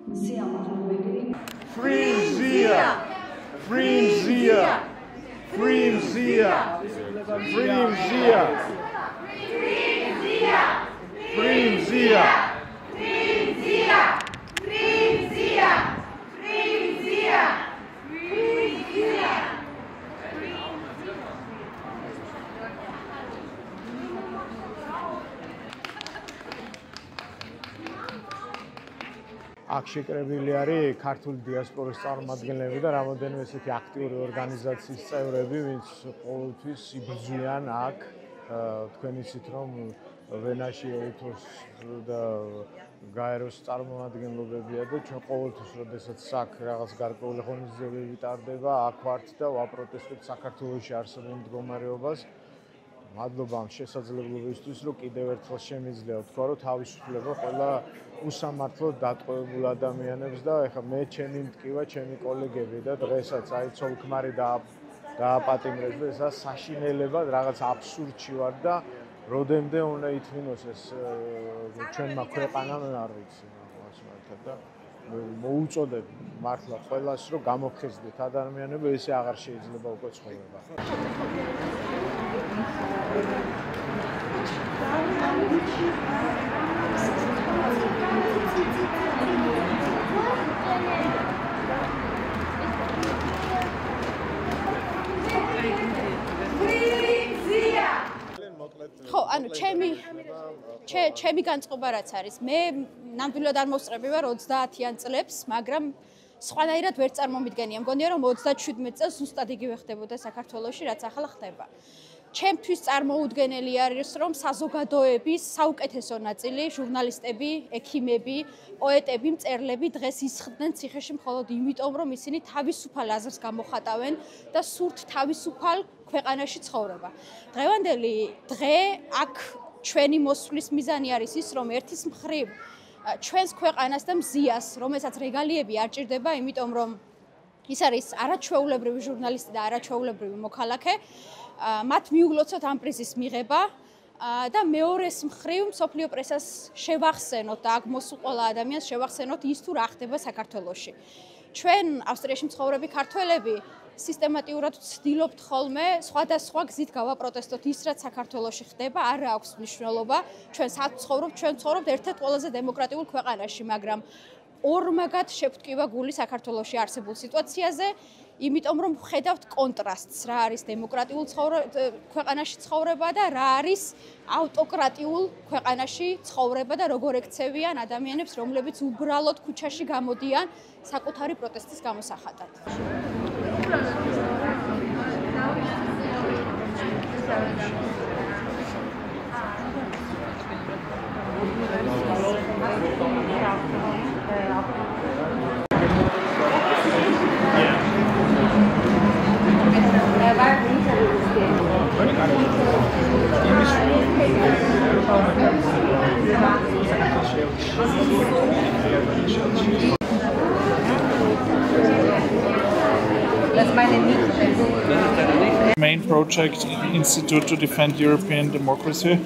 Free Zia! Free Zia! Free Zia! Free Zia! Free Zia! აქ შეკრებილი არის ქართული დიასპორის წარმომადგენლები და რამოდენიმე ესეთი აქტიური ორგანიზაციის წევრები, ვინც ყოველთვის იბრძვიან აქ თქვენ იცით რომ ვენაში ეთოს და გაეროს წარმომადგენლობებია და ჩვენ ყოველთვის როდესაც აქ რაღაც გარკვეული ღონისძიებები ტარდება, აქ ვართ და ვაპროტესტებთ საქართველოში არსებულ მდგომარეობას. მადლობა ამ შესაძლებლობისთვის, რომ კიდევ ერთხელ შემიძლია ვთქვა, რომ თავისუფლება ყველა უსამართლოდ დატყვევებულ ადამიანებს და ეხლა მე ჩემი მტკივა, ჩემი კოლეგები და დღესაც აი ცოლ-ქმარი დააპატიმრეს და ესა საშინელებად რაღაც აბსურდში ვარ და როდემდე უნდა ითმინოს ეს ჩვენმა ქვეყანამ არ ვიცი მას მართლა და მოუწოდებ მართლა ყველას რომ გამოგხიზდეთ ადამიანები ესე აღარ შეიძლება უკვე ცხოვრება. ხო, ანუ ჩემი განწყობა რაც არის, მე ნამდვილად არ მოვსწრები ვარ 30-იან წლებს, მაგრამ სხვანაირად ვერ წარმომიდგენია. მგონია რომ 37 წელს ზუსტად იგივე ხდებოდა საქართველოში, რაც ახლა ხდება. ჩემთვის წარმოუდგენელი არის, რომ საზოგადოების საუკეთესო ნაწილი, ჟურნალისტები, ექიმები, პოეტები, მწერლები დღეს ისხდნენ ციხეში მხოლოდ იმიტომ, რომ ისინი თავისუფალ აზრს გამოხატავენ და სურთ თავისუფალ ქვეყანაში ცხოვრება. დღევანდელი დღე აქ ჩვენი მოსვლის მიზანი არის ის, რომ ერთის მხრივ ჩვენს ქვეყანას და მზიას, რომელსაც რეგალიები არ ჭირდება, იმიტომ რომ ის არის არაჩვეულებრივი ჟურნალისტი და არაჩვეულებრივი მოქალაქე, მათ მიუგლოცოთ ამ პრიზის მიღება და მეორეს მხრივ მსოფლიო პრესას შევახსენოთ და აქ მოსულ ყველა ადამიანს შევახსენოთ ის თუ რა ხდება საქართველოში. ჩვენ ავსტრიაში მცხოვრები ქართველები სისტემატიურად ვცდილობთ ხოლმე სხვადასხვა გზით გავაპროტესტოთ ის რაც საქართველოში ხდება, არ აქვს მნიშვნელობა. ჩვენ ცხოვრობთ ერთ-ერთ ყველაზე დემოკრატიულ ქვეყანაში, მაგრამ ორმაგად შევტკივა გული საქართველოში არსებულ სიტუაციაზე, იმიტომ რომ ვხედავთ კონტრასტს, რა არის დემოკრატიულ ქვეყანაში ცხოვრება და რა არის ავტოკრატიულ ქვეყანაში ცხოვრება და როგორ ექცევიან ადამიანებს, რომლებიც უბრალოდ ქუჩაში გამოდიან საკუთარი პროტესტის გამოსახატად. Main project Institute to Defend European Democracy.